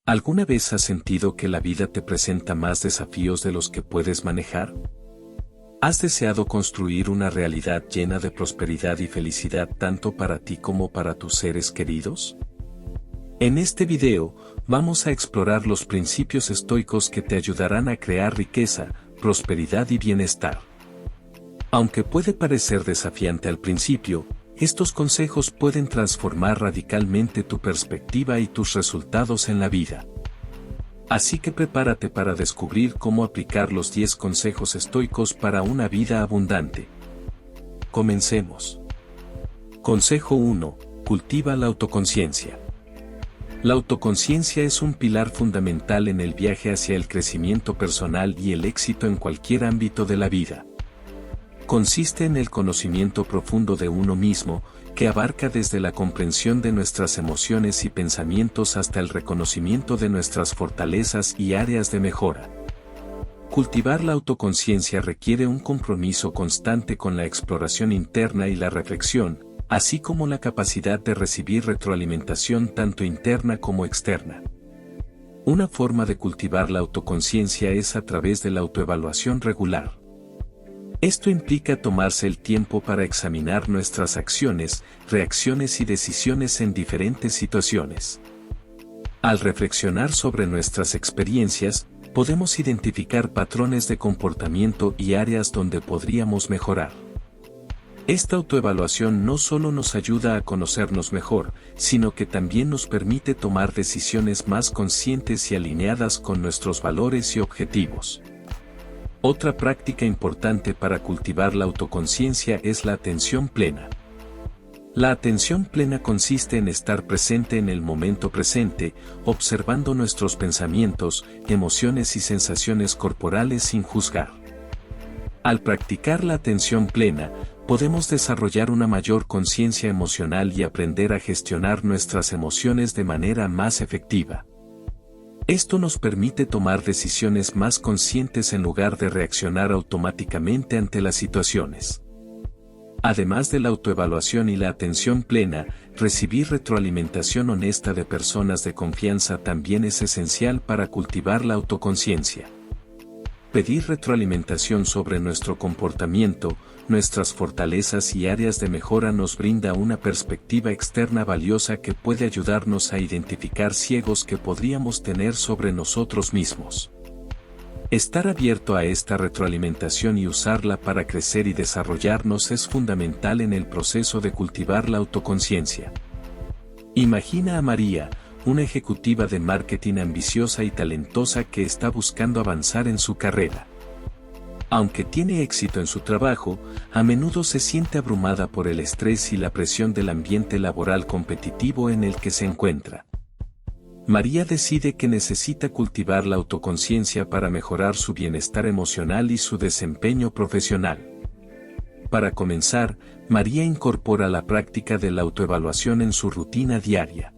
¿Alguna vez has sentido que la vida te presenta más desafíos de los que puedes manejar? ¿Has deseado construir una realidad llena de prosperidad y felicidad tanto para ti como para tus seres queridos? En este video, vamos a explorar los principios estoicos que te ayudarán a crear riqueza, prosperidad y bienestar. Aunque puede parecer desafiante al principio, estos consejos pueden transformar radicalmente tu perspectiva y tus resultados en la vida. Así que prepárate para descubrir cómo aplicar los 10 consejos estoicos para una vida abundante. Comencemos. Consejo 1. Cultiva la autoconciencia. La autoconciencia es un pilar fundamental en el viaje hacia el crecimiento personal y el éxito en cualquier ámbito de la vida. Consiste en el conocimiento profundo de uno mismo, que abarca desde la comprensión de nuestras emociones y pensamientos hasta el reconocimiento de nuestras fortalezas y áreas de mejora. Cultivar la autoconciencia requiere un compromiso constante con la exploración interna y la reflexión, así como la capacidad de recibir retroalimentación tanto interna como externa. Una forma de cultivar la autoconciencia es a través de la autoevaluación regular. Esto implica tomarse el tiempo para examinar nuestras acciones, reacciones y decisiones en diferentes situaciones. Al reflexionar sobre nuestras experiencias, podemos identificar patrones de comportamiento y áreas donde podríamos mejorar. Esta autoevaluación no solo nos ayuda a conocernos mejor, sino que también nos permite tomar decisiones más conscientes y alineadas con nuestros valores y objetivos. Otra práctica importante para cultivar la autoconciencia es la atención plena. La atención plena consiste en estar presente en el momento presente, observando nuestros pensamientos, emociones y sensaciones corporales sin juzgar. Al practicar la atención plena, podemos desarrollar una mayor conciencia emocional y aprender a gestionar nuestras emociones de manera más efectiva. Esto nos permite tomar decisiones más conscientes en lugar de reaccionar automáticamente ante las situaciones. Además de la autoevaluación y la atención plena, recibir retroalimentación honesta de personas de confianza también es esencial para cultivar la autoconciencia. Pedir retroalimentación sobre nuestro comportamiento, nuestras fortalezas y áreas de mejora nos brinda una perspectiva externa valiosa que puede ayudarnos a identificar ciegos que podríamos tener sobre nosotros mismos. Estar abierto a esta retroalimentación y usarla para crecer y desarrollarnos es fundamental en el proceso de cultivar la autoconciencia. Imagina a María, una ejecutiva de marketing ambiciosa y talentosa que está buscando avanzar en su carrera. Aunque tiene éxito en su trabajo, a menudo se siente abrumada por el estrés y la presión del ambiente laboral competitivo en el que se encuentra. María decide que necesita cultivar la autoconciencia para mejorar su bienestar emocional y su desempeño profesional. Para comenzar, María incorpora la práctica de la autoevaluación en su rutina diaria.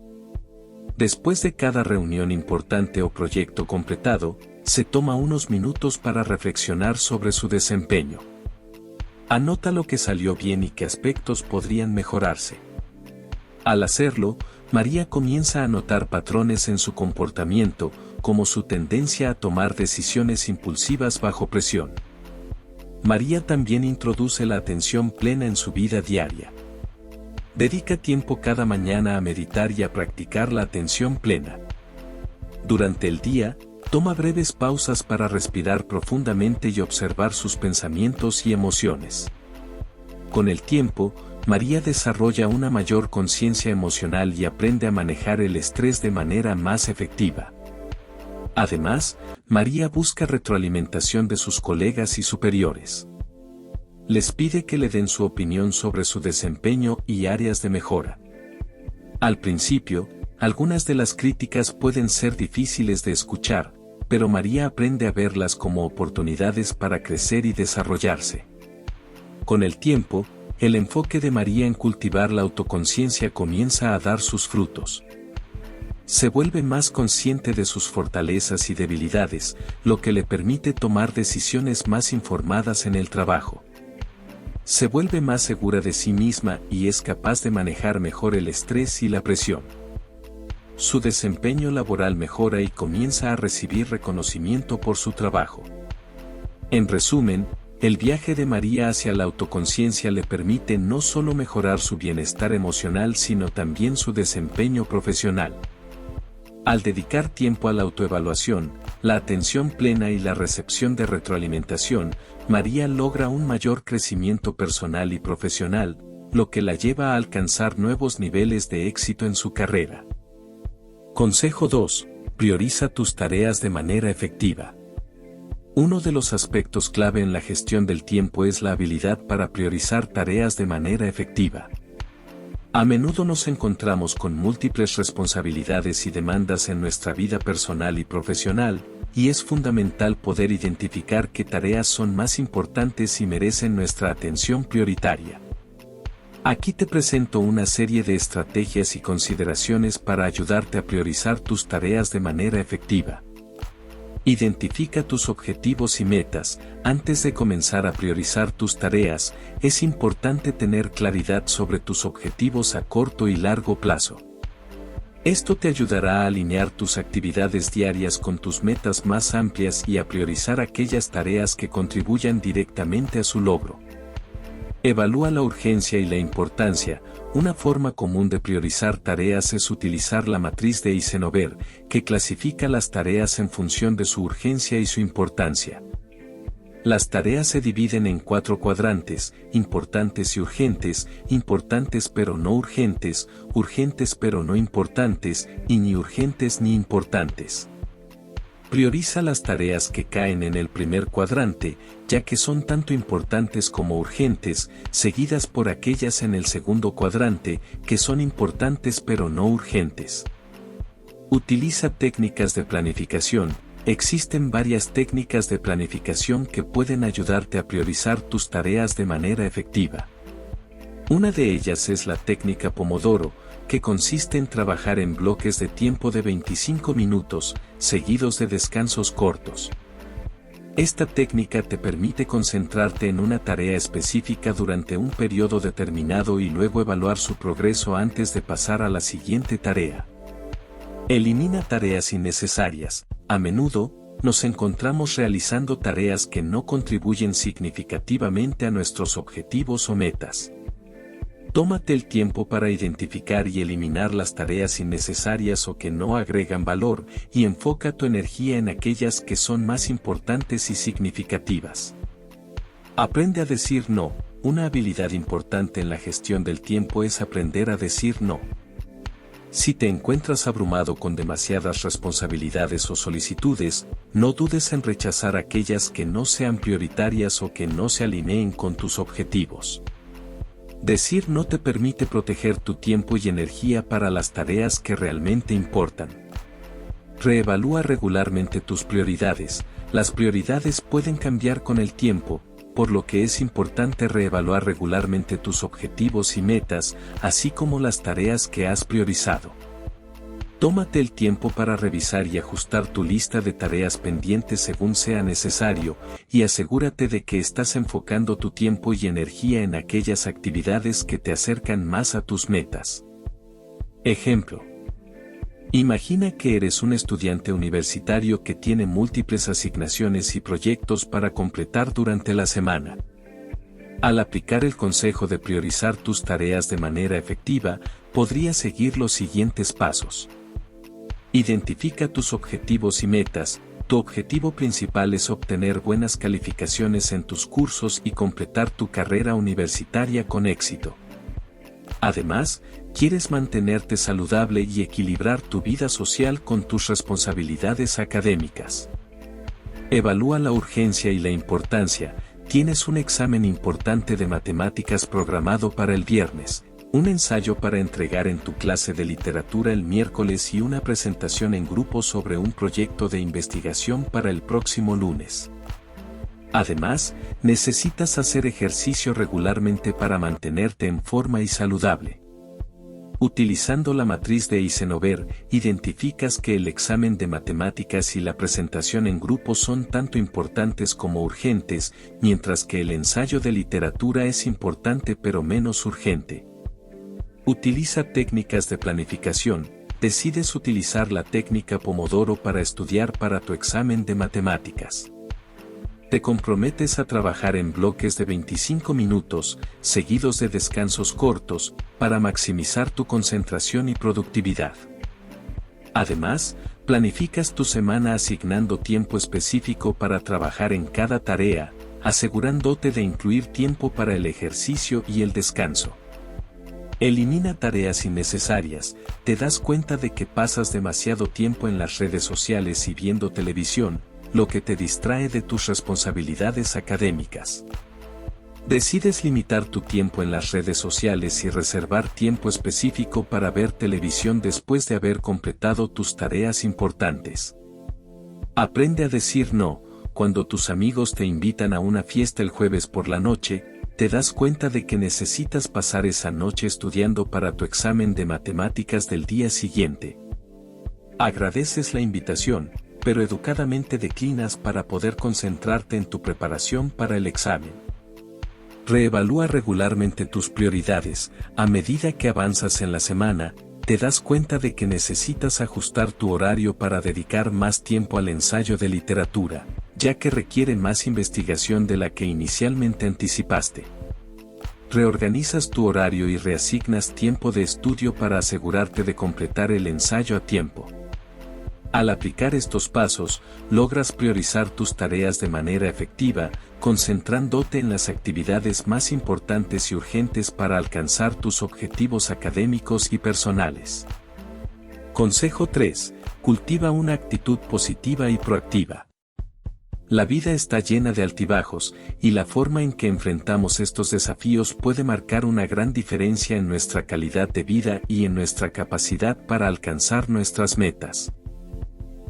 Después de cada reunión importante o proyecto completado, se toma unos minutos para reflexionar sobre su desempeño. Anota lo que salió bien y qué aspectos podrían mejorarse. Al hacerlo, María comienza a notar patrones en su comportamiento, como su tendencia a tomar decisiones impulsivas bajo presión. María también introduce la atención plena en su vida diaria. Dedica tiempo cada mañana a meditar y a practicar la atención plena. Durante el día, toma breves pausas para respirar profundamente y observar sus pensamientos y emociones. Con el tiempo, María desarrolla una mayor conciencia emocional y aprende a manejar el estrés de manera más efectiva. Además, María busca retroalimentación de sus colegas y superiores. Les pide que le den su opinión sobre su desempeño y áreas de mejora. Al principio, algunas de las críticas pueden ser difíciles de escuchar, pero María aprende a verlas como oportunidades para crecer y desarrollarse. Con el tiempo, el enfoque de María en cultivar la autoconciencia comienza a dar sus frutos. Se vuelve más consciente de sus fortalezas y debilidades, lo que le permite tomar decisiones más informadas en el trabajo. Se vuelve más segura de sí misma y es capaz de manejar mejor el estrés y la presión. su desempeño laboral mejora y comienza a recibir reconocimiento por su trabajo. En resumen, el viaje de María hacia la autoconciencia le permite no solo mejorar su bienestar emocional sino también su desempeño profesional. Al dedicar tiempo a la autoevaluación, la atención plena y la recepción de retroalimentación, María logra un mayor crecimiento personal y profesional, lo que la lleva a alcanzar nuevos niveles de éxito en su carrera. Consejo 2. Prioriza tus tareas de manera efectiva. Uno de los aspectos clave en la gestión del tiempo es la habilidad para priorizar tareas de manera efectiva. A menudo nos encontramos con múltiples responsabilidades y demandas en nuestra vida personal y profesional, y es fundamental poder identificar qué tareas son más importantes y merecen nuestra atención prioritaria. Aquí te presento una serie de estrategias y consideraciones para ayudarte a priorizar tus tareas de manera efectiva. Identifica tus objetivos y metas. Antes de comenzar a priorizar tus tareas, es importante tener claridad sobre tus objetivos a corto y largo plazo. Esto te ayudará a alinear tus actividades diarias con tus metas más amplias y a priorizar aquellas tareas que contribuyan directamente a su logro. Evalúa la urgencia y la importancia. Una forma común de priorizar tareas es utilizar la matriz de Eisenhower, que clasifica las tareas en función de su urgencia y su importancia. Las tareas se dividen en 4 cuadrantes: importantes y urgentes, importantes pero no urgentes, urgentes pero no importantes, y ni urgentes ni importantes. Prioriza las tareas que caen en el primer cuadrante, ya que son tanto importantes como urgentes, seguidas por aquellas en el segundo cuadrante, que son importantes pero no urgentes. Utiliza técnicas de planificación. Existen varias técnicas de planificación que pueden ayudarte a priorizar tus tareas de manera efectiva. Una de ellas es la técnica Pomodoro, que consiste en trabajar en bloques de tiempo de 25 minutos, seguidos de descansos cortos. Esta técnica te permite concentrarte en una tarea específica durante un periodo determinado y luego evaluar su progreso antes de pasar a la siguiente tarea. Elimina tareas innecesarias. A menudo, nos encontramos realizando tareas que no contribuyen significativamente a nuestros objetivos o metas. Tómate el tiempo para identificar y eliminar las tareas innecesarias o que no agregan valor, y enfoca tu energía en aquellas que son más importantes y significativas. Aprende a decir no. Una habilidad importante en la gestión del tiempo es aprender a decir no. Si te encuentras abrumado con demasiadas responsabilidades o solicitudes, no dudes en rechazar aquellas que no sean prioritarias o que no se alineen con tus objetivos. Decir no te permite proteger tu tiempo y energía para las tareas que realmente importan. Reevalúa regularmente tus prioridades. Las prioridades pueden cambiar con el tiempo, por lo que es importante reevaluar regularmente tus objetivos y metas, así como las tareas que has priorizado. Tómate el tiempo para revisar y ajustar tu lista de tareas pendientes según sea necesario, y asegúrate de que estás enfocando tu tiempo y energía en aquellas actividades que te acercan más a tus metas. Ejemplo. Imagina que eres un estudiante universitario que tiene múltiples asignaciones y proyectos para completar durante la semana. Al aplicar el consejo de priorizar tus tareas de manera efectiva, podrías seguir los siguientes pasos. Identifica tus objetivos y metas. Tu objetivo principal es obtener buenas calificaciones en tus cursos y completar tu carrera universitaria con éxito. Además, quieres mantenerte saludable y equilibrar tu vida social con tus responsabilidades académicas. Evalúa la urgencia y la importancia. Tienes un examen importante de matemáticas programado para el viernes, un ensayo para entregar en tu clase de literatura el miércoles y una presentación en grupo sobre un proyecto de investigación para el próximo lunes. Además, necesitas hacer ejercicio regularmente para mantenerte en forma y saludable. Utilizando la matriz de Eisenhower, identificas que el examen de matemáticas y la presentación en grupo son tanto importantes como urgentes, mientras que el ensayo de literatura es importante pero menos urgente. Utiliza técnicas de planificación. decides utilizar la técnica Pomodoro para estudiar para tu examen de matemáticas. Te comprometes a trabajar en bloques de 25 minutos, seguidos de descansos cortos, para maximizar tu concentración y productividad. Además, planificas tu semana asignando tiempo específico para trabajar en cada tarea, asegurándote de incluir tiempo para el ejercicio y el descanso. Elimina tareas innecesarias, te das cuenta de que pasas demasiado tiempo en las redes sociales y viendo televisión, lo que te distrae de tus responsabilidades académicas. Decides limitar tu tiempo en las redes sociales y reservar tiempo específico para ver televisión después de haber completado tus tareas importantes. Aprende a decir no. Cuando tus amigos te invitan a una fiesta el jueves por la noche, te das cuenta de que necesitas pasar esa noche estudiando para tu examen de matemáticas del día siguiente. Agradeces la invitación, pero educadamente declinas para poder concentrarte en tu preparación para el examen. Reevalúa regularmente tus prioridades. A medida que avanzas en la semana, te das cuenta de que necesitas ajustar tu horario para dedicar más tiempo al ensayo de literatura, ya que requiere más investigación de la que inicialmente anticipaste. Reorganizas tu horario y reasignas tiempo de estudio para asegurarte de completar el ensayo a tiempo. Al aplicar estos pasos, logras priorizar tus tareas de manera efectiva, concentrándote en las actividades más importantes y urgentes para alcanzar tus objetivos académicos y personales. Consejo 3. Cultiva una actitud positiva y proactiva. La vida está llena de altibajos, y la forma en que enfrentamos estos desafíos puede marcar una gran diferencia en nuestra calidad de vida y en nuestra capacidad para alcanzar nuestras metas.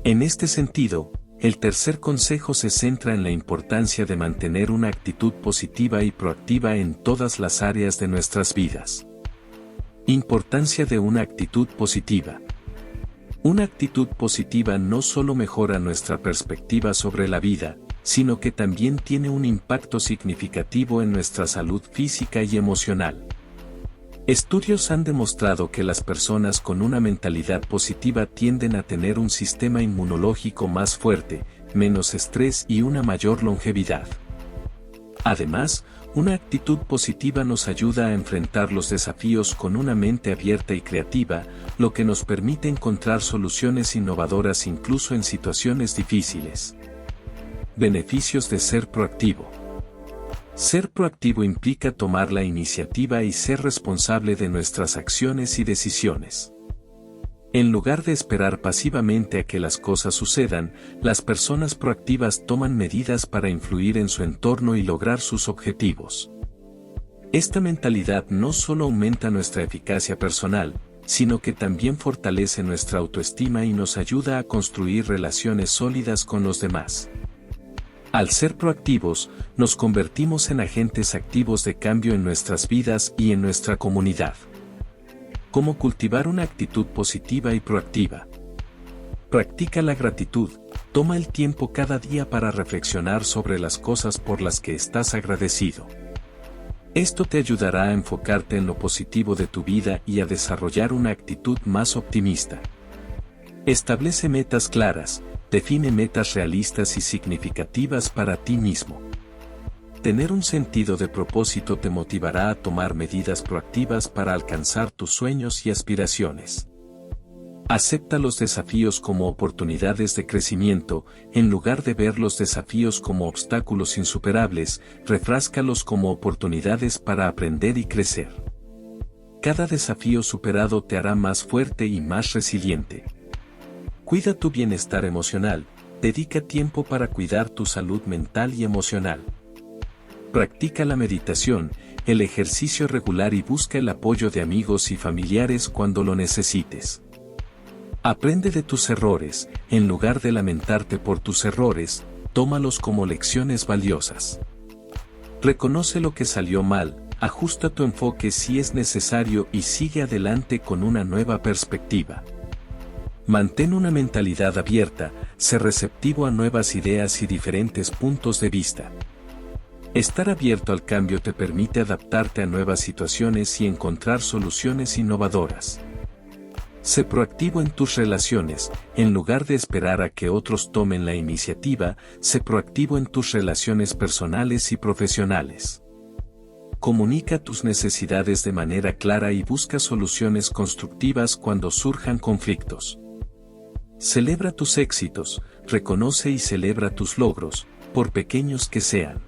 En este sentido, el tercer consejo se centra en la importancia de mantener una actitud positiva y proactiva en todas las áreas de nuestras vidas. Importancia de una actitud positiva. Una actitud positiva no solo mejora nuestra perspectiva sobre la vida, sino que también tiene un impacto significativo en nuestra salud física y emocional. Estudios han demostrado que las personas con una mentalidad positiva tienden a tener un sistema inmunológico más fuerte, menos estrés y una mayor longevidad. Además, una actitud positiva nos ayuda a enfrentar los desafíos con una mente abierta y creativa, lo que nos permite encontrar soluciones innovadoras incluso en situaciones difíciles. Beneficios de ser proactivo. Ser proactivo implica tomar la iniciativa y ser responsable de nuestras acciones y decisiones. En lugar de esperar pasivamente a que las cosas sucedan, las personas proactivas toman medidas para influir en su entorno y lograr sus objetivos. Esta mentalidad no solo aumenta nuestra eficacia personal, sino que también fortalece nuestra autoestima y nos ayuda a construir relaciones sólidas con los demás. Al ser proactivos, nos convertimos en agentes activos de cambio en nuestras vidas y en nuestra comunidad. ¿Cómo cultivar una actitud positiva y proactiva? Practica la gratitud. Toma el tiempo cada día para reflexionar sobre las cosas por las que estás agradecido. Esto te ayudará a enfocarte en lo positivo de tu vida y a desarrollar una actitud más optimista. Establece metas claras. Define metas realistas y significativas para ti mismo. Tener un sentido de propósito te motivará a tomar medidas proactivas para alcanzar tus sueños y aspiraciones. Acepta los desafíos como oportunidades de crecimiento, en lugar de ver los desafíos como obstáculos insuperables, refráscalos como oportunidades para aprender y crecer. Cada desafío superado te hará más fuerte y más resiliente. Cuida tu bienestar emocional, dedica tiempo para cuidar tu salud mental y emocional. Practica la meditación, el ejercicio regular y busca el apoyo de amigos y familiares cuando lo necesites. Aprende de tus errores, en lugar de lamentarte por tus errores, tómalos como lecciones valiosas. Reconoce lo que salió mal, ajusta tu enfoque si es necesario y sigue adelante con una nueva perspectiva. Mantén una mentalidad abierta, sé receptivo a nuevas ideas y diferentes puntos de vista. Estar abierto al cambio te permite adaptarte a nuevas situaciones y encontrar soluciones innovadoras. Sé proactivo en tus relaciones, en lugar de esperar a que otros tomen la iniciativa, sé proactivo en tus relaciones personales y profesionales. Comunica tus necesidades de manera clara y busca soluciones constructivas cuando surjan conflictos. Celebra tus éxitos, reconoce y celebra tus logros, por pequeños que sean.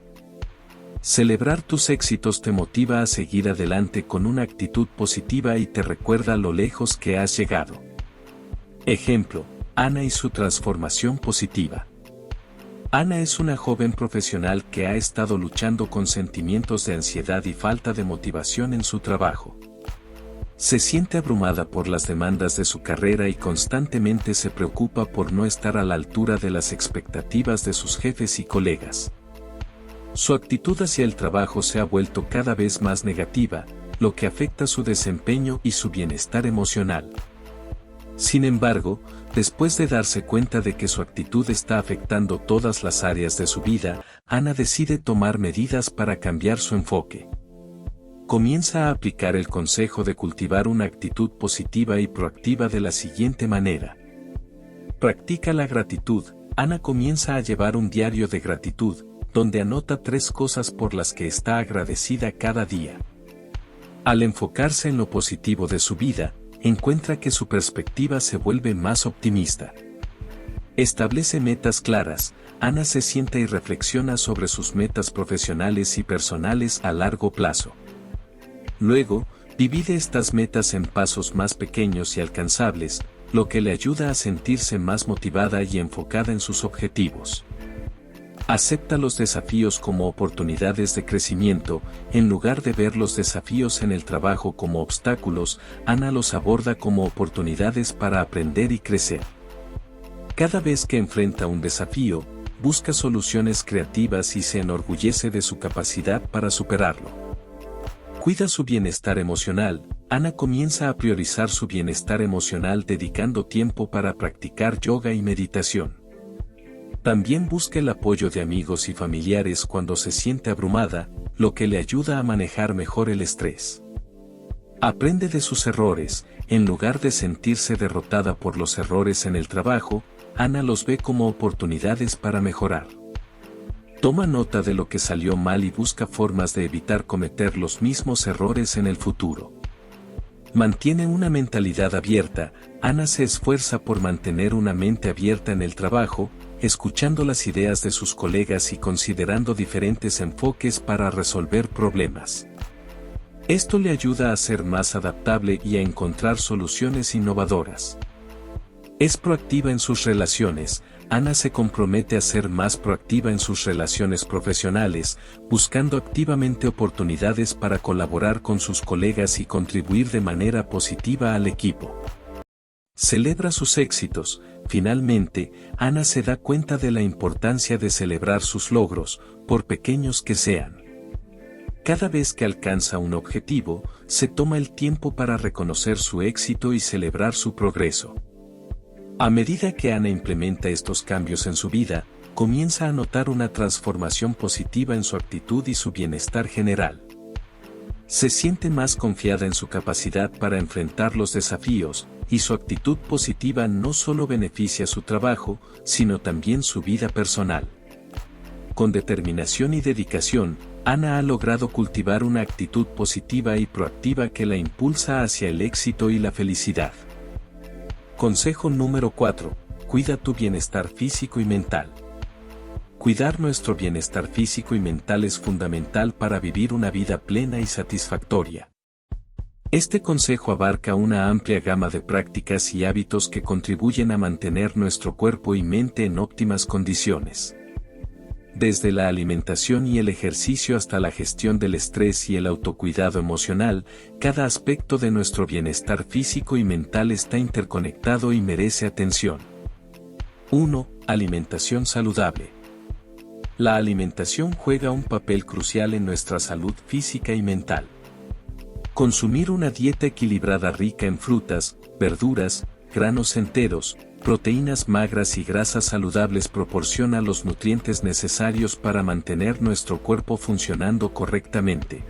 Celebrar tus éxitos te motiva a seguir adelante con una actitud positiva y te recuerda lo lejos que has llegado. Ejemplo, Ana y su transformación positiva. Ana es una joven profesional que ha estado luchando con sentimientos de ansiedad y falta de motivación en su trabajo. Se siente abrumada por las demandas de su carrera y constantemente se preocupa por no estar a la altura de las expectativas de sus jefes y colegas. Su actitud hacia el trabajo se ha vuelto cada vez más negativa, lo que afecta su desempeño y su bienestar emocional. Sin embargo, después de darse cuenta de que su actitud está afectando todas las áreas de su vida, Ana decide tomar medidas para cambiar su enfoque. Comienza a aplicar el consejo de cultivar una actitud positiva y proactiva de la siguiente manera. Practica la gratitud. Ana comienza a llevar un diario de gratitud, donde anota 3 cosas por las que está agradecida cada día. Al enfocarse en lo positivo de su vida, encuentra que su perspectiva se vuelve más optimista. Establece metas claras. Ana se sienta y reflexiona sobre sus metas profesionales y personales a largo plazo. Luego, divide estas metas en pasos más pequeños y alcanzables, lo que le ayuda a sentirse más motivada y enfocada en sus objetivos. Acepta los desafíos como oportunidades de crecimiento, en lugar de ver los desafíos en el trabajo como obstáculos, Ana los aborda como oportunidades para aprender y crecer. Cada vez que enfrenta un desafío, busca soluciones creativas y se enorgullece de su capacidad para superarlo. Cuida su bienestar emocional. Ana comienza a priorizar su bienestar emocional dedicando tiempo para practicar yoga y meditación. También busca el apoyo de amigos y familiares cuando se siente abrumada, lo que le ayuda a manejar mejor el estrés. Aprende de sus errores. En lugar de sentirse derrotada por los errores en el trabajo, Ana los ve como oportunidades para mejorar. Toma nota de lo que salió mal y busca formas de evitar cometer los mismos errores en el futuro. Mantiene una mentalidad abierta. Ana se esfuerza por mantener una mente abierta en el trabajo, escuchando las ideas de sus colegas y considerando diferentes enfoques para resolver problemas. Esto le ayuda a ser más adaptable y a encontrar soluciones innovadoras. Es proactiva en sus relaciones. Ana se compromete a ser más proactiva en sus relaciones profesionales, buscando activamente oportunidades para colaborar con sus colegas y contribuir de manera positiva al equipo. Celebra sus éxitos. Finalmente, Ana se da cuenta de la importancia de celebrar sus logros, por pequeños que sean. Cada vez que alcanza un objetivo, se toma el tiempo para reconocer su éxito y celebrar su progreso. A medida que Ana implementa estos cambios en su vida, comienza a notar una transformación positiva en su actitud y su bienestar general. Se siente más confiada en su capacidad para enfrentar los desafíos, y su actitud positiva no solo beneficia su trabajo, sino también su vida personal. Con determinación y dedicación, Ana ha logrado cultivar una actitud positiva y proactiva que la impulsa hacia el éxito y la felicidad. Consejo número 4. Cuida tu bienestar físico y mental. Cuidar nuestro bienestar físico y mental es fundamental para vivir una vida plena y satisfactoria. Este consejo abarca una amplia gama de prácticas y hábitos que contribuyen a mantener nuestro cuerpo y mente en óptimas condiciones. Desde la alimentación y el ejercicio hasta la gestión del estrés y el autocuidado emocional, cada aspecto de nuestro bienestar físico y mental está interconectado y merece atención. 1. Alimentación saludable. La alimentación juega un papel crucial en nuestra salud física y mental. Consumir una dieta equilibrada rica en frutas, verduras, granos enteros, proteínas magras y grasas saludables proporciona los nutrientes necesarios para mantener nuestro cuerpo funcionando correctamente.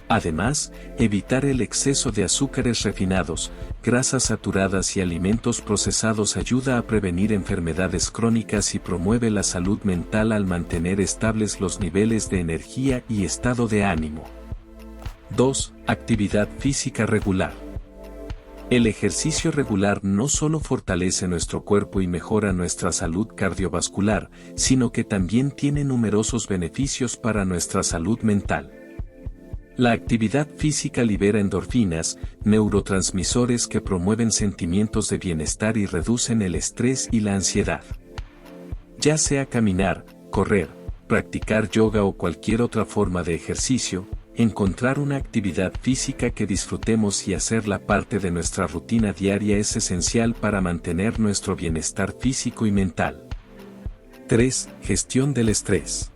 Además, evitar el exceso de azúcares refinados, grasas saturadas y alimentos procesados ayuda a prevenir enfermedades crónicas y promueve la salud mental al mantener estables los niveles de energía y estado de ánimo. 2. Actividad física regular. El ejercicio regular no solo fortalece nuestro cuerpo y mejora nuestra salud cardiovascular, sino que también tiene numerosos beneficios para nuestra salud mental. La actividad física libera endorfinas, neurotransmisores que promueven sentimientos de bienestar y reducen el estrés y la ansiedad. Ya sea caminar, correr, practicar yoga o cualquier otra forma de ejercicio, encontrar una actividad física que disfrutemos y hacerla parte de nuestra rutina diaria es esencial para mantener nuestro bienestar físico y mental. 3. Gestión del estrés.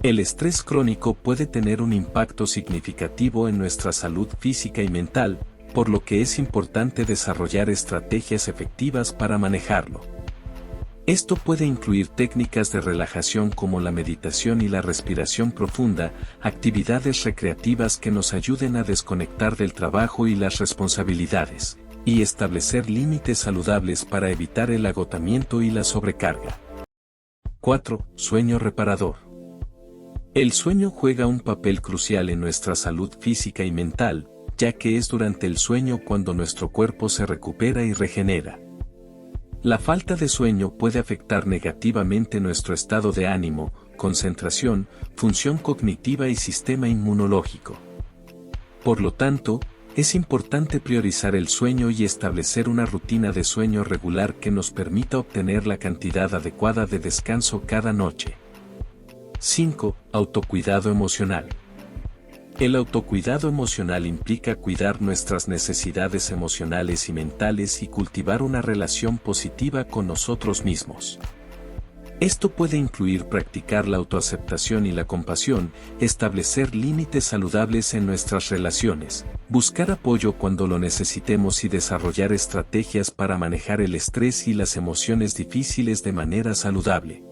El estrés crónico puede tener un impacto significativo en nuestra salud física y mental, por lo que es importante desarrollar estrategias efectivas para manejarlo. Esto puede incluir técnicas de relajación como la meditación y la respiración profunda, actividades recreativas que nos ayuden a desconectar del trabajo y las responsabilidades, y establecer límites saludables para evitar el agotamiento y la sobrecarga. 4. Sueño reparador. El sueño juega un papel crucial en nuestra salud física y mental, ya que es durante el sueño cuando nuestro cuerpo se recupera y regenera. La falta de sueño puede afectar negativamente nuestro estado de ánimo, concentración, función cognitiva y sistema inmunológico. Por lo tanto, es importante priorizar el sueño y establecer una rutina de sueño regular que nos permita obtener la cantidad adecuada de descanso cada noche. 5. Autocuidado emocional. El autocuidado emocional implica cuidar nuestras necesidades emocionales y mentales y cultivar una relación positiva con nosotros mismos. Esto puede incluir practicar la autoaceptación y la compasión, establecer límites saludables en nuestras relaciones, buscar apoyo cuando lo necesitemos y desarrollar estrategias para manejar el estrés y las emociones difíciles de manera saludable.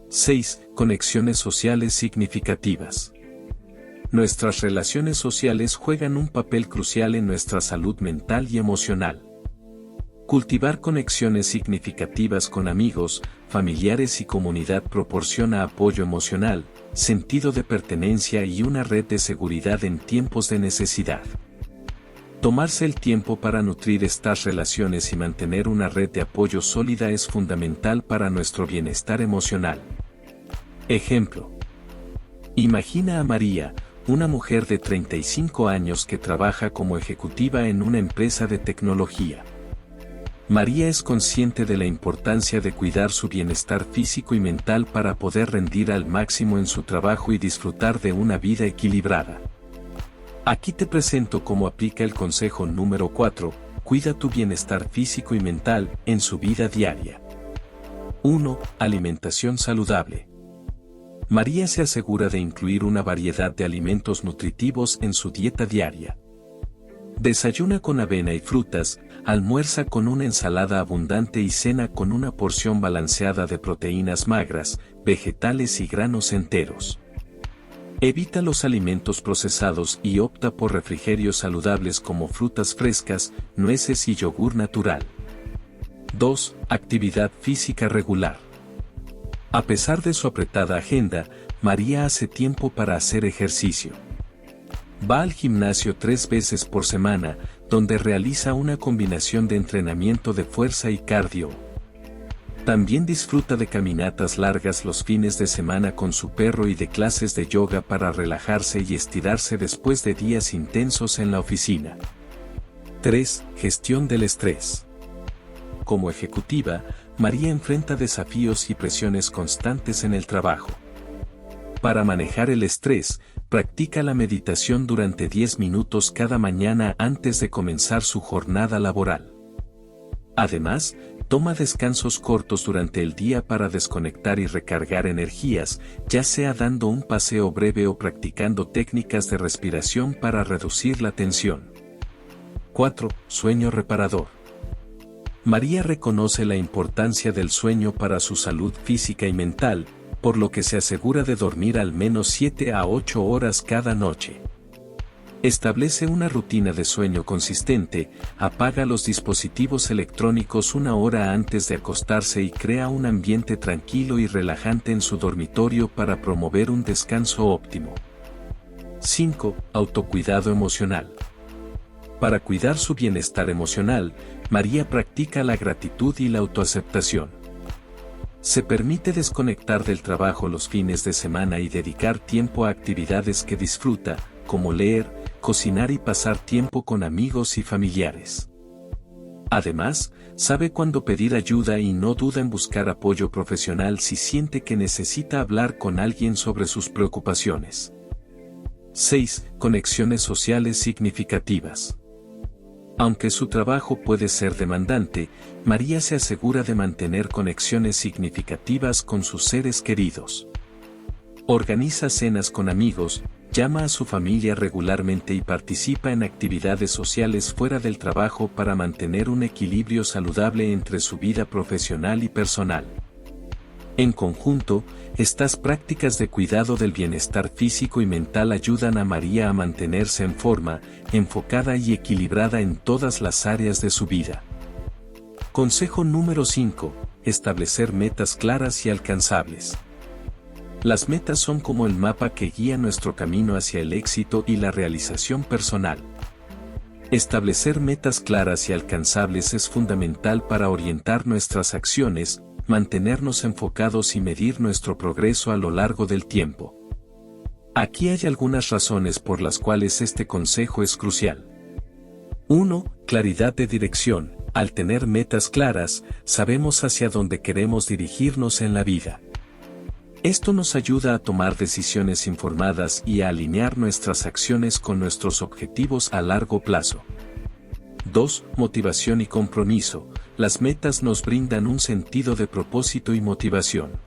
6. Conexiones sociales significativas. Nuestras relaciones sociales juegan un papel crucial en nuestra salud mental y emocional. Cultivar conexiones significativas con amigos, familiares y comunidad proporciona apoyo emocional, sentido de pertenencia y una red de seguridad en tiempos de necesidad. Tomarse el tiempo para nutrir estas relaciones y mantener una red de apoyo sólida es fundamental para nuestro bienestar emocional. Ejemplo. Imagina a María, una mujer de 35 años que trabaja como ejecutiva en una empresa de tecnología. María es consciente de la importancia de cuidar su bienestar físico y mental para poder rendir al máximo en su trabajo y disfrutar de una vida equilibrada. Aquí te presento cómo aplica el consejo número 4, cuida tu bienestar físico y mental en su vida diaria. 1. Alimentación saludable. María se asegura de incluir una variedad de alimentos nutritivos en su dieta diaria. Desayuna con avena y frutas, almuerza con una ensalada abundante y cena con una porción balanceada de proteínas magras, vegetales y granos enteros. Evita los alimentos procesados y opta por refrigerios saludables como frutas frescas, nueces y yogur natural. 2. Actividad física regular. A pesar de su apretada agenda, María hace tiempo para hacer ejercicio. Va al gimnasio 3 veces por semana, donde realiza una combinación de entrenamiento de fuerza y cardio. También disfruta de caminatas largas los fines de semana con su perro y de clases de yoga para relajarse y estirarse después de días intensos en la oficina. 3. Gestión del estrés. Como ejecutiva, María enfrenta desafíos y presiones constantes en el trabajo. Para manejar el estrés, practica la meditación durante 10 minutos cada mañana antes de comenzar su jornada laboral. Además, toma descansos cortos durante el día para desconectar y recargar energías, ya sea dando un paseo breve o practicando técnicas de respiración para reducir la tensión. 4. Sueño reparador. María reconoce la importancia del sueño para su salud física y mental, por lo que se asegura de dormir al menos 7 a 8 horas cada noche. Establece una rutina de sueño consistente, apaga los dispositivos electrónicos una hora antes de acostarse y crea un ambiente tranquilo y relajante en su dormitorio para promover un descanso óptimo. 5. Autocuidado emocional. Para cuidar su bienestar emocional, María practica la gratitud y la autoaceptación. Se permite desconectar del trabajo los fines de semana y dedicar tiempo a actividades que disfruta, como leer, cocinar y pasar tiempo con amigos y familiares. Además, sabe cuándo pedir ayuda y no duda en buscar apoyo profesional si siente que necesita hablar con alguien sobre sus preocupaciones. 6. Conexiones sociales significativas. Aunque su trabajo puede ser demandante, María se asegura de mantener conexiones significativas con sus seres queridos. Organiza cenas con amigos, llama a su familia regularmente y participa en actividades sociales fuera del trabajo para mantener un equilibrio saludable entre su vida profesional y personal. En conjunto, estas prácticas de cuidado del bienestar físico y mental ayudan a María a mantenerse en forma, enfocada y equilibrada en todas las áreas de su vida. Consejo número 5. Establecer metas claras y alcanzables. Las metas son como el mapa que guía nuestro camino hacia el éxito y la realización personal. Establecer metas claras y alcanzables es fundamental para orientar nuestras acciones, mantenernos enfocados y medir nuestro progreso a lo largo del tiempo. Aquí hay algunas razones por las cuales este consejo es crucial. 1. Claridad de dirección. Al tener metas claras, sabemos hacia dónde queremos dirigirnos en la vida. Esto nos ayuda a tomar decisiones informadas y a alinear nuestras acciones con nuestros objetivos a largo plazo. 2. Motivación y compromiso. Las metas nos brindan un sentido de propósito y motivación.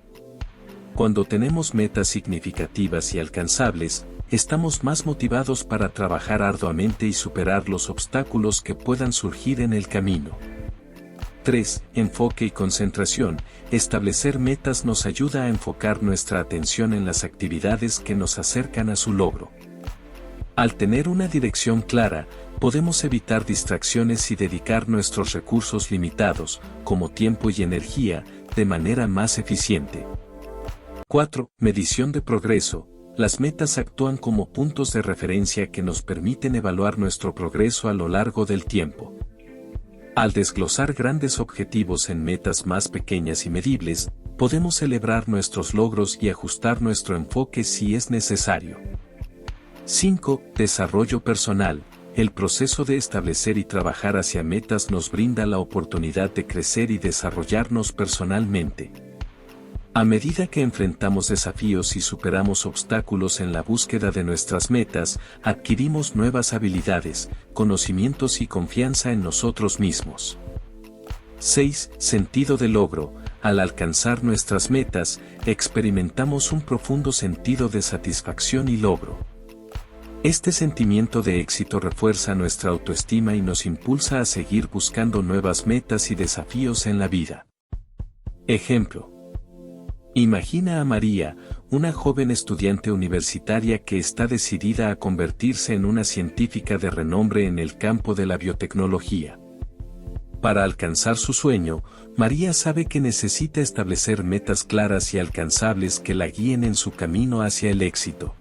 Cuando tenemos metas significativas y alcanzables, estamos más motivados para trabajar arduamente y superar los obstáculos que puedan surgir en el camino. 3. Enfoque y concentración. Establecer metas nos ayuda a enfocar nuestra atención en las actividades que nos acercan a su logro. Al tener una dirección clara, podemos evitar distracciones y dedicar nuestros recursos limitados, como tiempo y energía, de manera más eficiente. 4. Medición de progreso. Las metas actúan como puntos de referencia que nos permiten evaluar nuestro progreso a lo largo del tiempo. Al desglosar grandes objetivos en metas más pequeñas y medibles, podemos celebrar nuestros logros y ajustar nuestro enfoque si es necesario. 5. Desarrollo personal. El proceso de establecer y trabajar hacia metas nos brinda la oportunidad de crecer y desarrollarnos personalmente. A medida que enfrentamos desafíos y superamos obstáculos en la búsqueda de nuestras metas, adquirimos nuevas habilidades, conocimientos y confianza en nosotros mismos. 6. Sentido de logro. Al alcanzar nuestras metas, experimentamos un profundo sentido de satisfacción y logro. Este sentimiento de éxito refuerza nuestra autoestima y nos impulsa a seguir buscando nuevas metas y desafíos en la vida. Ejemplo. Imagina a María, una joven estudiante universitaria que está decidida a convertirse en una científica de renombre en el campo de la biotecnología. Para alcanzar su sueño, María sabe que necesita establecer metas claras y alcanzables que la guíen en su camino hacia el éxito.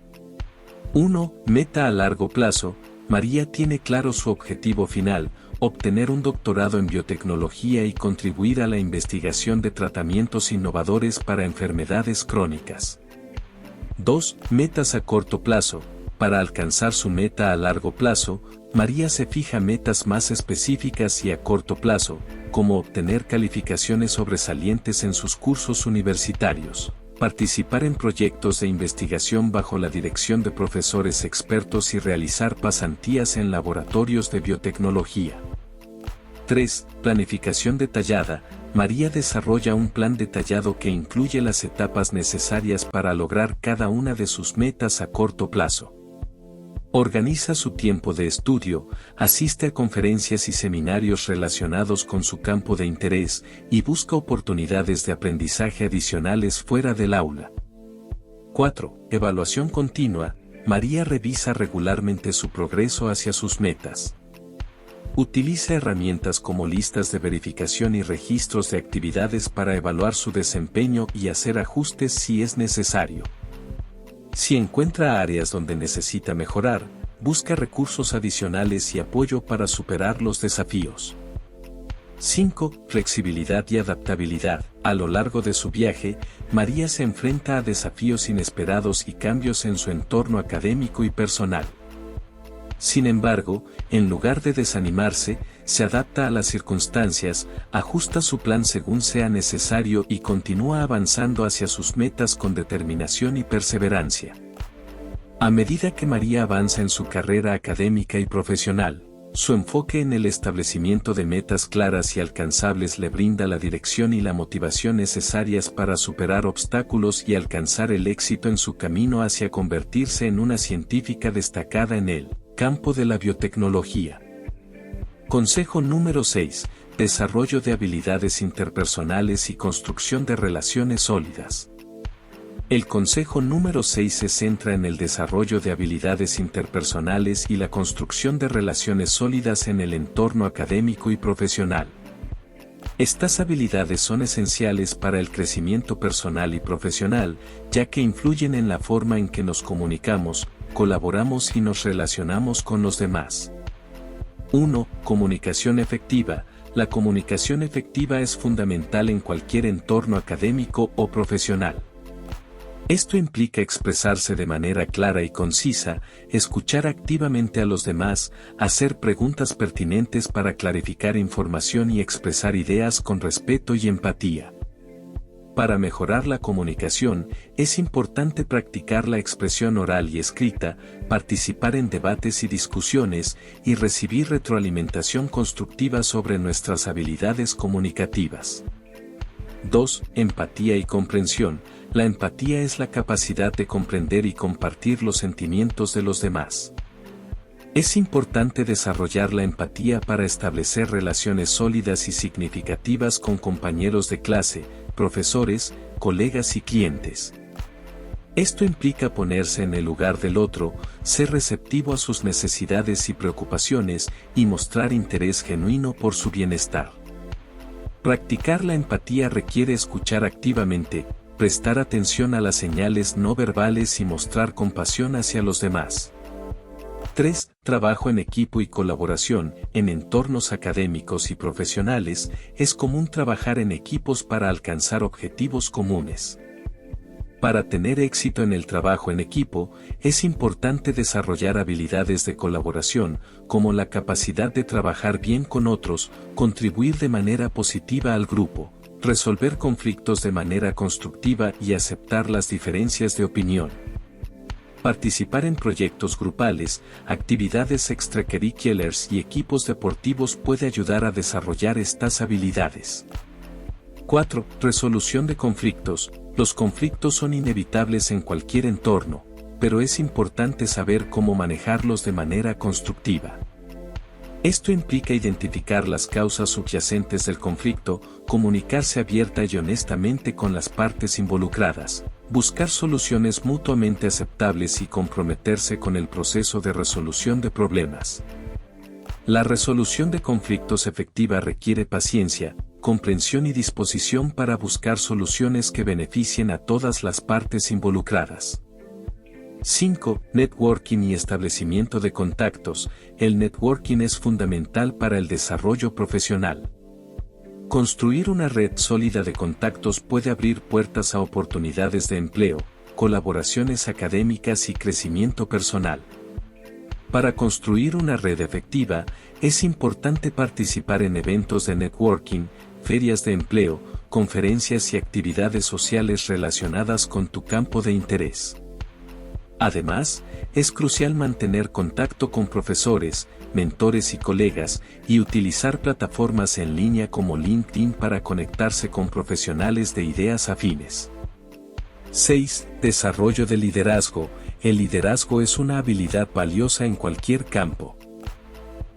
1. Meta a largo plazo. María tiene claro su objetivo final, obtener un doctorado en biotecnología y contribuir a la investigación de tratamientos innovadores para enfermedades crónicas. 2. Metas a corto plazo. Para alcanzar su meta a largo plazo, María se fija metas más específicas y a corto plazo, como obtener calificaciones sobresalientes en sus cursos universitarios, participar en proyectos de investigación bajo la dirección de profesores expertos y realizar pasantías en laboratorios de biotecnología. 3. Planificación detallada. María desarrolla un plan detallado que incluye las etapas necesarias para lograr cada una de sus metas a corto plazo. Organiza su tiempo de estudio, asiste a conferencias y seminarios relacionados con su campo de interés y busca oportunidades de aprendizaje adicionales fuera del aula. 4. Evaluación continua. María revisa regularmente su progreso hacia sus metas. Utiliza herramientas como listas de verificación y registros de actividades para evaluar su desempeño y hacer ajustes si es necesario. Si encuentra áreas donde necesita mejorar, busca recursos adicionales y apoyo para superar los desafíos. 5. Flexibilidad y adaptabilidad. A lo largo de su viaje, María se enfrenta a desafíos inesperados y cambios en su entorno académico y personal. Sin embargo, en lugar de desanimarse, se adapta a las circunstancias, ajusta su plan según sea necesario y continúa avanzando hacia sus metas con determinación y perseverancia. A medida que María avanza en su carrera académica y profesional, su enfoque en el establecimiento de metas claras y alcanzables le brinda la dirección y la motivación necesarias para superar obstáculos y alcanzar el éxito en su camino hacia convertirse en una científica destacada en el campo de la biotecnología. Consejo número 6. Desarrollo de habilidades interpersonales y construcción de relaciones sólidas. El consejo número 6 se centra en el desarrollo de habilidades interpersonales y la construcción de relaciones sólidas en el entorno académico y profesional. Estas habilidades son esenciales para el crecimiento personal y profesional, ya que influyen en la forma en que nos comunicamos, colaboramos y nos relacionamos con los demás. 1. Comunicación efectiva. La comunicación efectiva es fundamental en cualquier entorno académico o profesional. Esto implica expresarse de manera clara y concisa, escuchar activamente a los demás, hacer preguntas pertinentes para clarificar información y expresar ideas con respeto y empatía. Para mejorar la comunicación, es importante practicar la expresión oral y escrita, participar en debates y discusiones, y recibir retroalimentación constructiva sobre nuestras habilidades comunicativas. 2. Empatía y comprensión. La empatía es la capacidad de comprender y compartir los sentimientos de los demás. Es importante desarrollar la empatía para establecer relaciones sólidas y significativas con compañeros de clase, profesores, colegas y clientes. Esto implica ponerse en el lugar del otro, ser receptivo a sus necesidades y preocupaciones, y mostrar interés genuino por su bienestar. Practicar la empatía requiere escuchar activamente, prestar atención a las señales no verbales y mostrar compasión hacia los demás. 3. Trabajo en equipo y colaboración. En entornos académicos y profesionales, es común trabajar en equipos para alcanzar objetivos comunes. Para tener éxito en el trabajo en equipo, es importante desarrollar habilidades de colaboración, como la capacidad de trabajar bien con otros, contribuir de manera positiva al grupo, resolver conflictos de manera constructiva y aceptar las diferencias de opinión. Participar en proyectos grupales, actividades extracurriculares y equipos deportivos puede ayudar a desarrollar estas habilidades. 4. Resolución de conflictos. Los conflictos son inevitables en cualquier entorno, pero es importante saber cómo manejarlos de manera constructiva. Esto implica identificar las causas subyacentes del conflicto, comunicarse abierta y honestamente con las partes involucradas, buscar soluciones mutuamente aceptables y comprometerse con el proceso de resolución de problemas. La resolución de conflictos efectiva requiere paciencia, comprensión y disposición para buscar soluciones que beneficien a todas las partes involucradas. 5. Networking y establecimiento de contactos. El networking es fundamental para el desarrollo profesional. Construir una red sólida de contactos puede abrir puertas a oportunidades de empleo, colaboraciones académicas y crecimiento personal. Para construir una red efectiva, es importante participar en eventos de networking, ferias de empleo, conferencias y actividades sociales relacionadas con tu campo de interés. Además, es crucial mantener contacto con profesores, mentores y colegas, y utilizar plataformas en línea como LinkedIn para conectarse con profesionales de ideas afines. 6. Desarrollo de liderazgo. El liderazgo es una habilidad valiosa en cualquier campo.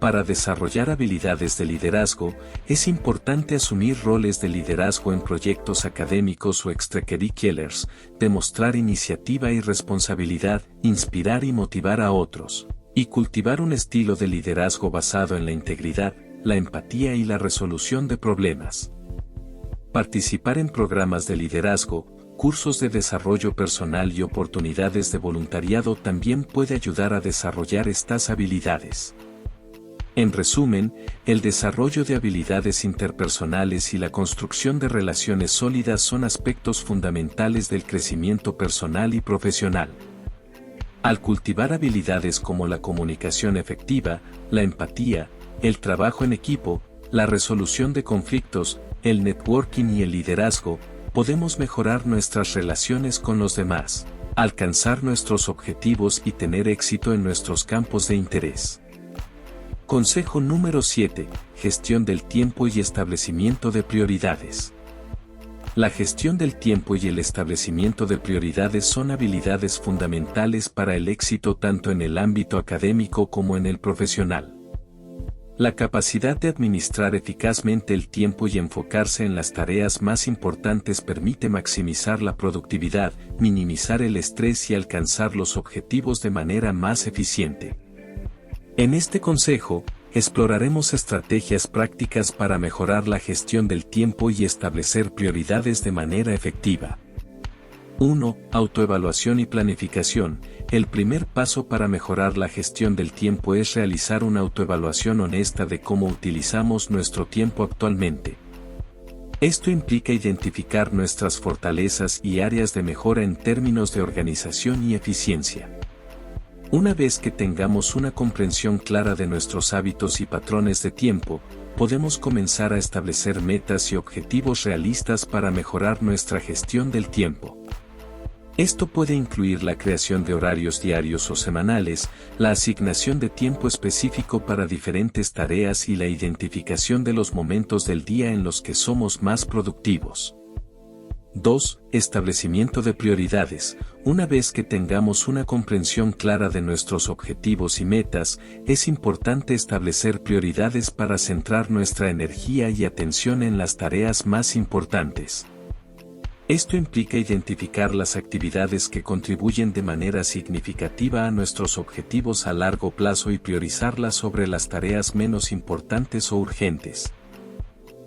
Para desarrollar habilidades de liderazgo, es importante asumir roles de liderazgo en proyectos académicos o extracurriculars, demostrar iniciativa y responsabilidad, inspirar y motivar a otros, y cultivar un estilo de liderazgo basado en la integridad, la empatía y la resolución de problemas. Participar en programas de liderazgo, cursos de desarrollo personal y oportunidades de voluntariado también puede ayudar a desarrollar estas habilidades. En resumen, el desarrollo de habilidades interpersonales y la construcción de relaciones sólidas son aspectos fundamentales del crecimiento personal y profesional. Al cultivar habilidades como la comunicación efectiva, la empatía, el trabajo en equipo, la resolución de conflictos, el networking y el liderazgo, podemos mejorar nuestras relaciones con los demás, alcanzar nuestros objetivos y tener éxito en nuestros campos de interés. Consejo número 7. Gestión del tiempo y establecimiento de prioridades. La gestión del tiempo y el establecimiento de prioridades son habilidades fundamentales para el éxito tanto en el ámbito académico como en el profesional. La capacidad de administrar eficazmente el tiempo y enfocarse en las tareas más importantes permite maximizar la productividad, minimizar el estrés y alcanzar los objetivos de manera más eficiente. En este consejo, exploraremos estrategias prácticas para mejorar la gestión del tiempo y establecer prioridades de manera efectiva. 1. Autoevaluación y planificación. El primer paso para mejorar la gestión del tiempo es realizar una autoevaluación honesta de cómo utilizamos nuestro tiempo actualmente. Esto implica identificar nuestras fortalezas y áreas de mejora en términos de organización y eficiencia. Una vez que tengamos una comprensión clara de nuestros hábitos y patrones de tiempo, podemos comenzar a establecer metas y objetivos realistas para mejorar nuestra gestión del tiempo. Esto puede incluir la creación de horarios diarios o semanales, la asignación de tiempo específico para diferentes tareas y la identificación de los momentos del día en los que somos más productivos. 2. Establecimiento de prioridades. Una vez que tengamos una comprensión clara de nuestros objetivos y metas, es importante establecer prioridades para centrar nuestra energía y atención en las tareas más importantes. Esto implica identificar las actividades que contribuyen de manera significativa a nuestros objetivos a largo plazo y priorizarlas sobre las tareas menos importantes o urgentes.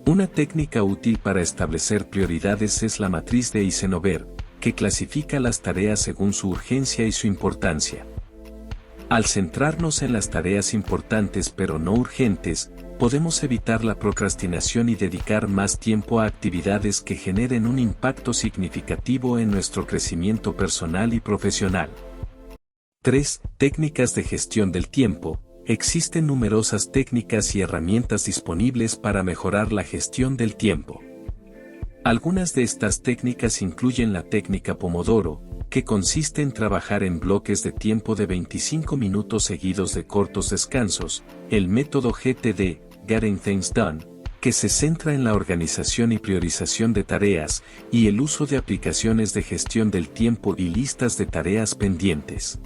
Una técnica útil para establecer prioridades es la matriz de Eisenhower, que clasifica las tareas según su urgencia y su importancia. Al centrarnos en las tareas importantes pero no urgentes, podemos evitar la procrastinación y dedicar más tiempo a actividades que generen un impacto significativo en nuestro crecimiento personal y profesional. 3. Técnicas de gestión del tiempo. Existen numerosas técnicas y herramientas disponibles para mejorar la gestión del tiempo. Algunas de estas técnicas incluyen la técnica Pomodoro, que consiste en trabajar en bloques de tiempo de 25 minutos seguidos de cortos descansos, el método GTD, Getting Things Done, que se centra en la organización y priorización de tareas, y el uso de aplicaciones de gestión del tiempo y listas de tareas pendientes.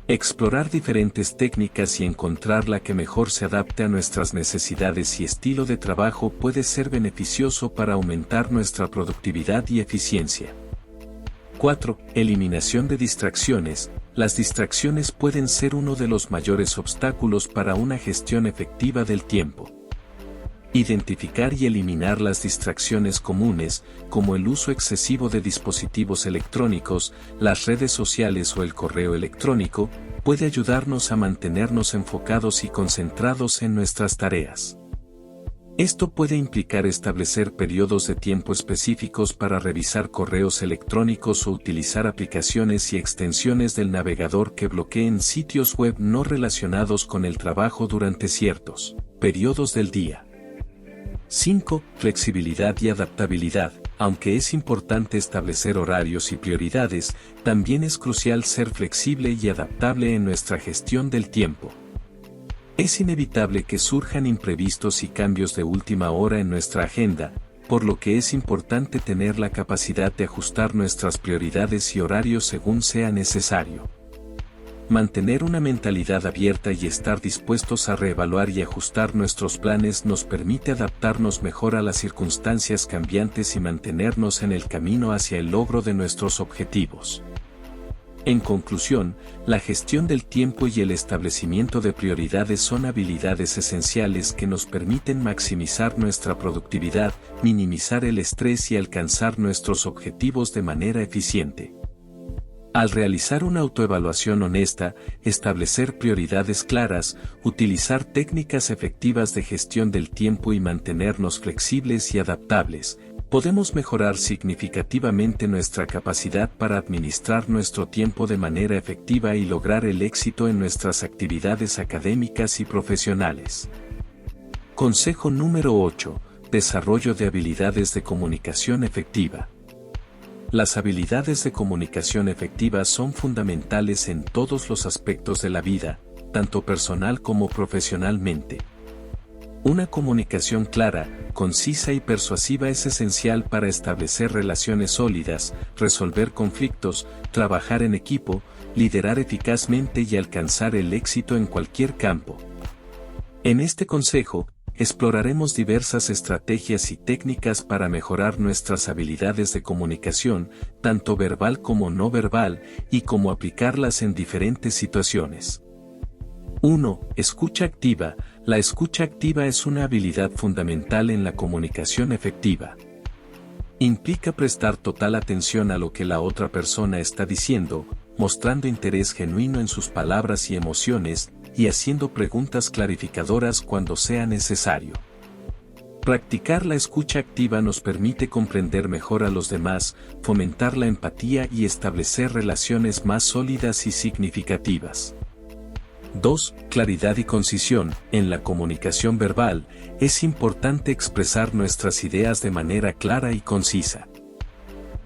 Explorar diferentes técnicas y encontrar la que mejor se adapte a nuestras necesidades y estilo de trabajo puede ser beneficioso para aumentar nuestra productividad y eficiencia. 4. Eliminación de distracciones. Las distracciones pueden ser uno de los mayores obstáculos para una gestión efectiva del tiempo. Identificar y eliminar las distracciones comunes, como el uso excesivo de dispositivos electrónicos, las redes sociales o el correo electrónico, puede ayudarnos a mantenernos enfocados y concentrados en nuestras tareas. Esto puede implicar establecer periodos de tiempo específicos para revisar correos electrónicos o utilizar aplicaciones y extensiones del navegador que bloqueen sitios web no relacionados con el trabajo durante ciertos periodos del día. 5. Flexibilidad y adaptabilidad. Aunque es importante establecer horarios y prioridades, también es crucial ser flexible y adaptable en nuestra gestión del tiempo. Es inevitable que surjan imprevistos y cambios de última hora en nuestra agenda, por lo que es importante tener la capacidad de ajustar nuestras prioridades y horarios según sea necesario. Mantener una mentalidad abierta y estar dispuestos a reevaluar y ajustar nuestros planes nos permite adaptarnos mejor a las circunstancias cambiantes y mantenernos en el camino hacia el logro de nuestros objetivos. En conclusión, la gestión del tiempo y el establecimiento de prioridades son habilidades esenciales que nos permiten maximizar nuestra productividad, minimizar el estrés y alcanzar nuestros objetivos de manera eficiente. Al realizar una autoevaluación honesta, establecer prioridades claras, utilizar técnicas efectivas de gestión del tiempo y mantenernos flexibles y adaptables, podemos mejorar significativamente nuestra capacidad para administrar nuestro tiempo de manera efectiva y lograr el éxito en nuestras actividades académicas y profesionales. Consejo número 8. Desarrollo de habilidades de comunicación efectiva. Las habilidades de comunicación efectiva son fundamentales en todos los aspectos de la vida, tanto personal como profesionalmente. Una comunicación clara, concisa y persuasiva es esencial para establecer relaciones sólidas, resolver conflictos, trabajar en equipo, liderar eficazmente y alcanzar el éxito en cualquier campo. En este consejo, exploraremos diversas estrategias y técnicas para mejorar nuestras habilidades de comunicación, tanto verbal como no verbal, y cómo aplicarlas en diferentes situaciones. 1. Escucha activa. La escucha activa es una habilidad fundamental en la comunicación efectiva. Implica prestar total atención a lo que la otra persona está diciendo, mostrando interés genuino en sus palabras y emociones, y haciendo preguntas clarificadoras cuando sea necesario. Practicar la escucha activa nos permite comprender mejor a los demás, fomentar la empatía y establecer relaciones más sólidas y significativas. 2. Claridad y concisión. En la comunicación verbal, es importante expresar nuestras ideas de manera clara y concisa.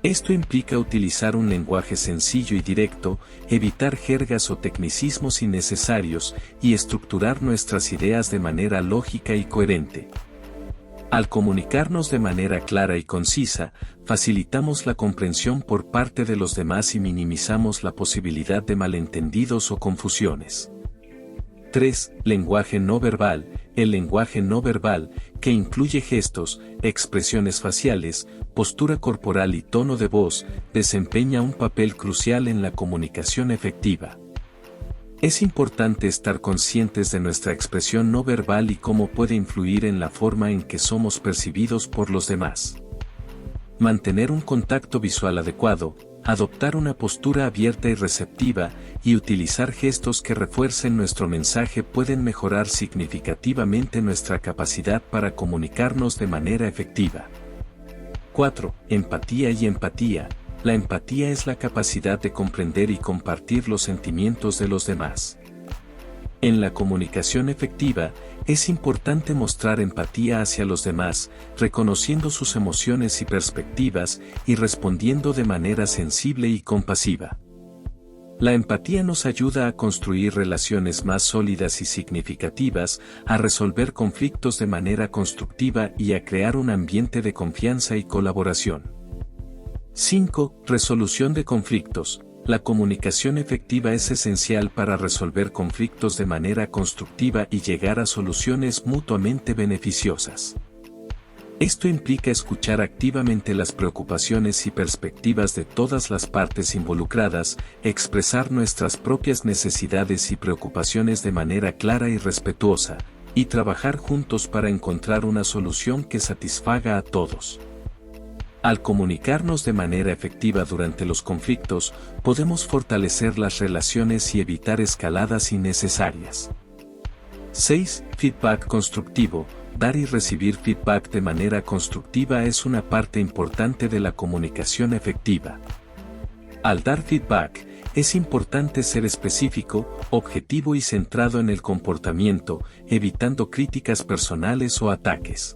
Esto implica utilizar un lenguaje sencillo y directo, evitar jergas o tecnicismos innecesarios, y estructurar nuestras ideas de manera lógica y coherente. Al comunicarnos de manera clara y concisa, facilitamos la comprensión por parte de los demás y minimizamos la posibilidad de malentendidos o confusiones. 3. Lenguaje no verbal. El lenguaje no verbal, que incluye gestos, expresiones faciales, postura corporal y tono de voz, desempeña un papel crucial en la comunicación efectiva. Es importante estar conscientes de nuestra expresión no verbal y cómo puede influir en la forma en que somos percibidos por los demás. Mantener un contacto visual adecuado, adoptar una postura abierta y receptiva, y utilizar gestos que refuercen nuestro mensaje pueden mejorar significativamente nuestra capacidad para comunicarnos de manera efectiva. 4. Empatía y empatía. La empatía es la capacidad de comprender y compartir los sentimientos de los demás. En la comunicación efectiva, es importante mostrar empatía hacia los demás, reconociendo sus emociones y perspectivas, y respondiendo de manera sensible y compasiva. La empatía nos ayuda a construir relaciones más sólidas y significativas, a resolver conflictos de manera constructiva y a crear un ambiente de confianza y colaboración. 5. Resolución de conflictos. La comunicación efectiva es esencial para resolver conflictos de manera constructiva y llegar a soluciones mutuamente beneficiosas. Esto implica escuchar activamente las preocupaciones y perspectivas de todas las partes involucradas, expresar nuestras propias necesidades y preocupaciones de manera clara y respetuosa, y trabajar juntos para encontrar una solución que satisfaga a todos. Al comunicarnos de manera efectiva durante los conflictos, podemos fortalecer las relaciones y evitar escaladas innecesarias. 6. Feedback constructivo. Dar y recibir feedback de manera constructiva es una parte importante de la comunicación efectiva. Al dar feedback, es importante ser específico, objetivo y centrado en el comportamiento, evitando críticas personales o ataques.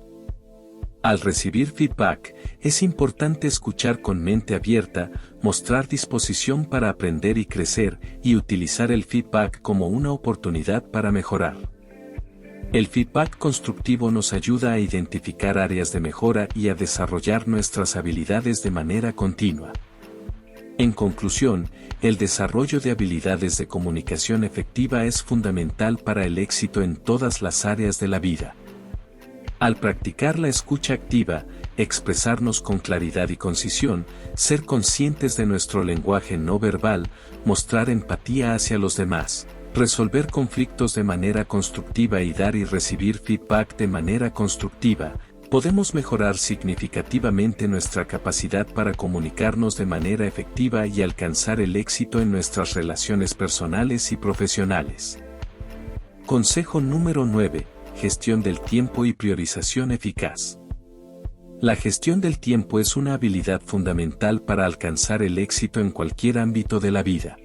Al recibir feedback, es importante escuchar con mente abierta, mostrar disposición para aprender y crecer, y utilizar el feedback como una oportunidad para mejorar. El feedback constructivo nos ayuda a identificar áreas de mejora y a desarrollar nuestras habilidades de manera continua. En conclusión, el desarrollo de habilidades de comunicación efectiva es fundamental para el éxito en todas las áreas de la vida. Al practicar la escucha activa, expresarnos con claridad y concisión, ser conscientes de nuestro lenguaje no verbal, mostrar empatía hacia los demás, resolver conflictos de manera constructiva y dar y recibir feedback de manera constructiva, podemos mejorar significativamente nuestra capacidad para comunicarnos de manera efectiva y alcanzar el éxito en nuestras relaciones personales y profesionales. Consejo número 9. Gestión del tiempo y priorización eficaz. La gestión del tiempo es una habilidad fundamental para alcanzar el éxito en cualquier ámbito de la vida.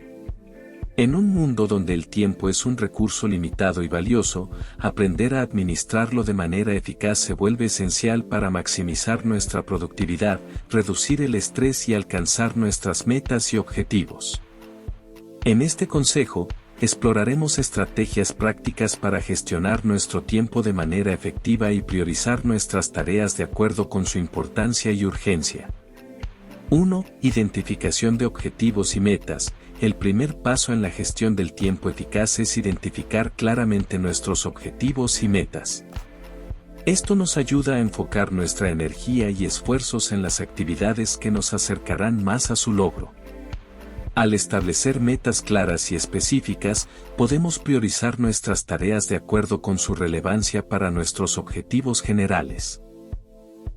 En un mundo donde el tiempo es un recurso limitado y valioso, aprender a administrarlo de manera eficaz se vuelve esencial para maximizar nuestra productividad, reducir el estrés y alcanzar nuestras metas y objetivos. En este consejo, exploraremos estrategias prácticas para gestionar nuestro tiempo de manera efectiva y priorizar nuestras tareas de acuerdo con su importancia y urgencia. 1. Identificación de objetivos y metas. El primer paso en la gestión del tiempo eficaz es identificar claramente nuestros objetivos y metas. Esto nos ayuda a enfocar nuestra energía y esfuerzos en las actividades que nos acercarán más a su logro. Al establecer metas claras y específicas, podemos priorizar nuestras tareas de acuerdo con su relevancia para nuestros objetivos generales.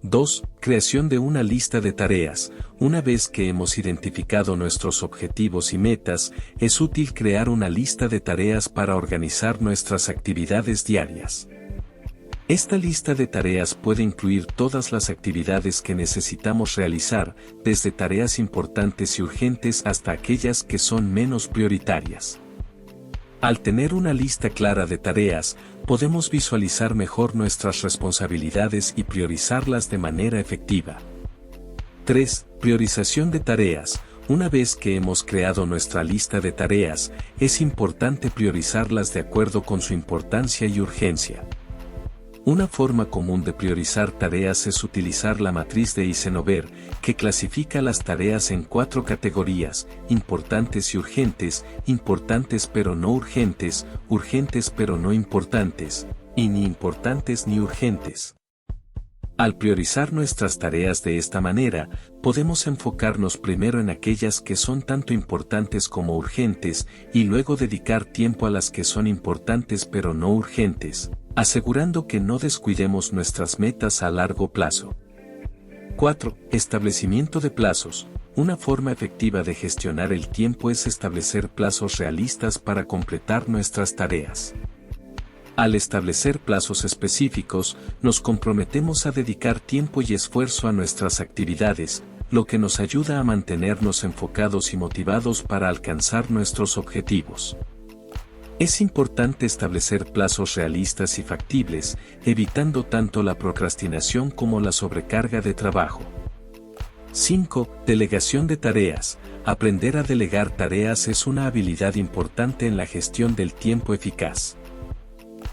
2. Creación de una lista de tareas. Una vez que hemos identificado nuestros objetivos y metas, es útil crear una lista de tareas para organizar nuestras actividades diarias. Esta lista de tareas puede incluir todas las actividades que necesitamos realizar, desde tareas importantes y urgentes hasta aquellas que son menos prioritarias. Al tener una lista clara de tareas, podemos visualizar mejor nuestras responsabilidades y priorizarlas de manera efectiva. 3. Priorización de tareas. Una vez que hemos creado nuestra lista de tareas, es importante priorizarlas de acuerdo con su importancia y urgencia. Una forma común de priorizar tareas es utilizar la matriz de Eisenhower, que clasifica las tareas en 4 categorías: importantes y urgentes, importantes pero no urgentes, urgentes pero no importantes, y ni importantes ni urgentes. Al priorizar nuestras tareas de esta manera, podemos enfocarnos primero en aquellas que son tanto importantes como urgentes, y luego dedicar tiempo a las que son importantes pero no urgentes, asegurando que no descuidemos nuestras metas a largo plazo. 4. Establecimiento de plazos. Una forma efectiva de gestionar el tiempo es establecer plazos realistas para completar nuestras tareas. Al establecer plazos específicos, nos comprometemos a dedicar tiempo y esfuerzo a nuestras actividades, lo que nos ayuda a mantenernos enfocados y motivados para alcanzar nuestros objetivos. Es importante establecer plazos realistas y factibles, evitando tanto la procrastinación como la sobrecarga de trabajo. 5. Delegación de tareas. Aprender a delegar tareas es una habilidad importante en la gestión del tiempo eficaz.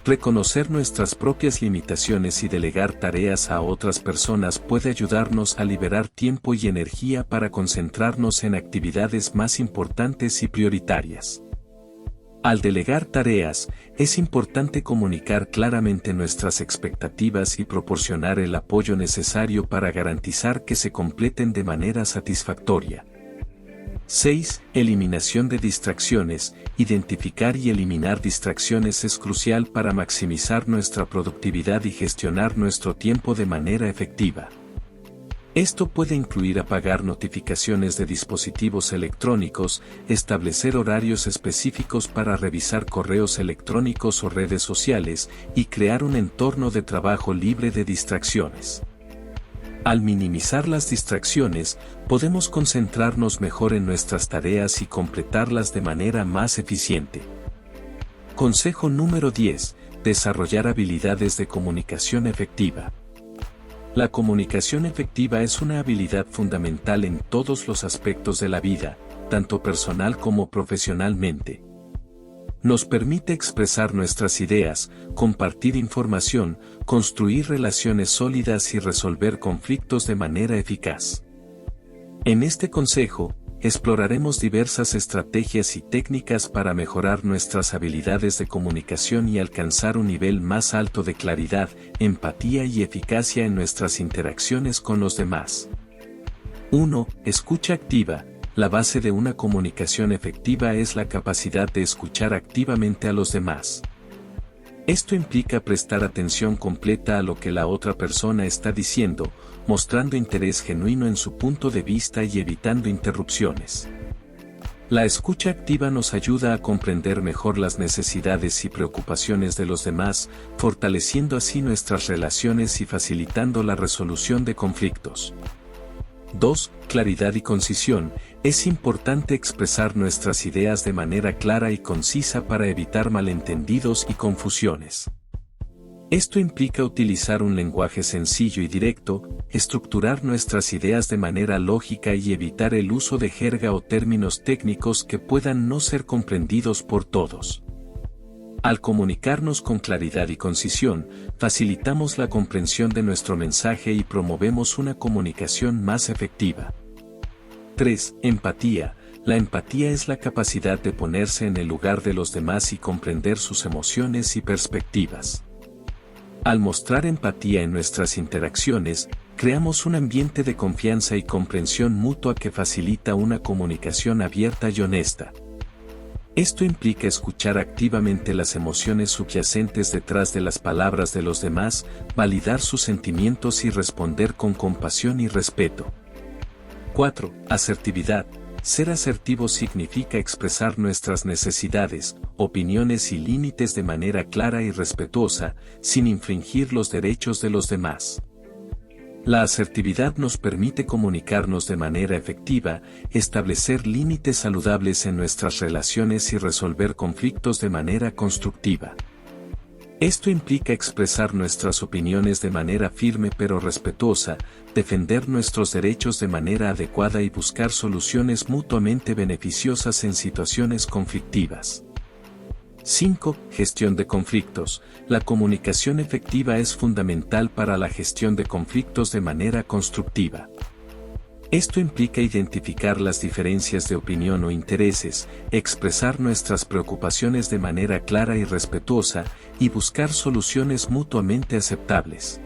Reconocer nuestras propias limitaciones y delegar tareas a otras personas puede ayudarnos a liberar tiempo y energía para concentrarnos en actividades más importantes y prioritarias. Al delegar tareas, es importante comunicar claramente nuestras expectativas y proporcionar el apoyo necesario para garantizar que se completen de manera satisfactoria. 6. Eliminación de distracciones. Identificar y eliminar distracciones es crucial para maximizar nuestra productividad y gestionar nuestro tiempo de manera efectiva. Esto puede incluir apagar notificaciones de dispositivos electrónicos, establecer horarios específicos para revisar correos electrónicos o redes sociales, y crear un entorno de trabajo libre de distracciones. Al minimizar las distracciones, podemos concentrarnos mejor en nuestras tareas y completarlas de manera más eficiente. Consejo número 10. Desarrollar habilidades de comunicación efectiva. La comunicación efectiva es una habilidad fundamental en todos los aspectos de la vida, tanto personal como profesionalmente. Nos permite expresar nuestras ideas, compartir información, construir relaciones sólidas y resolver conflictos de manera eficaz. En este consejo, exploraremos diversas estrategias y técnicas para mejorar nuestras habilidades de comunicación y alcanzar un nivel más alto de claridad, empatía y eficacia en nuestras interacciones con los demás. 1. Escucha activa. La base de una comunicación efectiva es la capacidad de escuchar activamente a los demás. Esto implica prestar atención completa a lo que la otra persona está diciendo, mostrando interés genuino en su punto de vista y evitando interrupciones. La escucha activa nos ayuda a comprender mejor las necesidades y preocupaciones de los demás, fortaleciendo así nuestras relaciones y facilitando la resolución de conflictos. 2. Claridad y concisión. Es importante expresar nuestras ideas de manera clara y concisa para evitar malentendidos y confusiones. Esto implica utilizar un lenguaje sencillo y directo, estructurar nuestras ideas de manera lógica y evitar el uso de jerga o términos técnicos que puedan no ser comprendidos por todos. Al comunicarnos con claridad y concisión, facilitamos la comprensión de nuestro mensaje y promovemos una comunicación más efectiva. 3. Empatía. La empatía es la capacidad de ponerse en el lugar de los demás y comprender sus emociones y perspectivas. Al mostrar empatía en nuestras interacciones, creamos un ambiente de confianza y comprensión mutua que facilita una comunicación abierta y honesta. Esto implica escuchar activamente las emociones subyacentes detrás de las palabras de los demás, validar sus sentimientos y responder con compasión y respeto. 4. Asertividad. Ser asertivo significa expresar nuestras necesidades, opiniones y límites de manera clara y respetuosa, sin infringir los derechos de los demás. La asertividad nos permite comunicarnos de manera efectiva, establecer límites saludables en nuestras relaciones y resolver conflictos de manera constructiva. Esto implica expresar nuestras opiniones de manera firme pero respetuosa, defender nuestros derechos de manera adecuada y buscar soluciones mutuamente beneficiosas en situaciones conflictivas. 5. Gestión de conflictos. La comunicación efectiva es fundamental para la gestión de conflictos de manera constructiva. Esto implica identificar las diferencias de opinión o intereses, expresar nuestras preocupaciones de manera clara y respetuosa, y buscar soluciones mutuamente aceptables.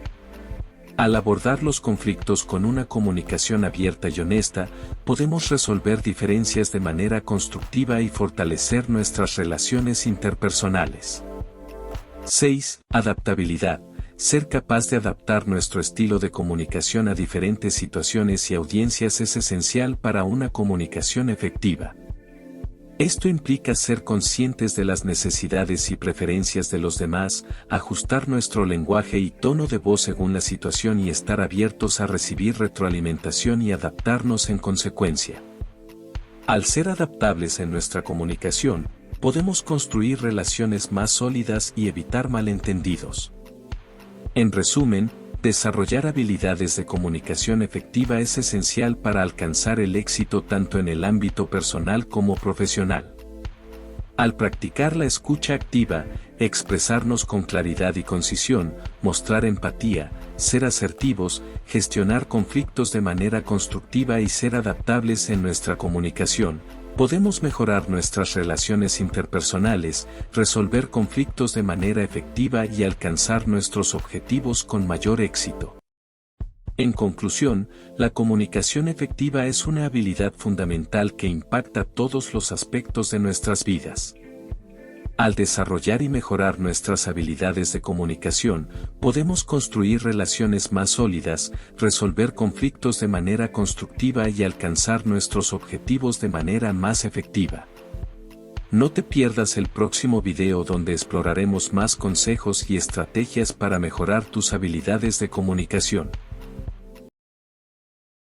Al abordar los conflictos con una comunicación abierta y honesta, podemos resolver diferencias de manera constructiva y fortalecer nuestras relaciones interpersonales. 6. Adaptabilidad. Ser capaz de adaptar nuestro estilo de comunicación a diferentes situaciones y audiencias es esencial para una comunicación efectiva. Esto implica ser conscientes de las necesidades y preferencias de los demás, ajustar nuestro lenguaje y tono de voz según la situación y estar abiertos a recibir retroalimentación y adaptarnos en consecuencia. Al ser adaptables en nuestra comunicación, podemos construir relaciones más sólidas y evitar malentendidos. En resumen, desarrollar habilidades de comunicación efectiva es esencial para alcanzar el éxito tanto en el ámbito personal como profesional. Al practicar la escucha activa, expresarnos con claridad y concisión, mostrar empatía, ser asertivos, gestionar conflictos de manera constructiva y ser adaptables en nuestra comunicación, podemos mejorar nuestras relaciones interpersonales, resolver conflictos de manera efectiva y alcanzar nuestros objetivos con mayor éxito. En conclusión, la comunicación efectiva es una habilidad fundamental que impacta todos los aspectos de nuestras vidas. Al desarrollar y mejorar nuestras habilidades de comunicación, podemos construir relaciones más sólidas, resolver conflictos de manera constructiva y alcanzar nuestros objetivos de manera más efectiva. No te pierdas el próximo video donde exploraremos más consejos y estrategias para mejorar tus habilidades de comunicación.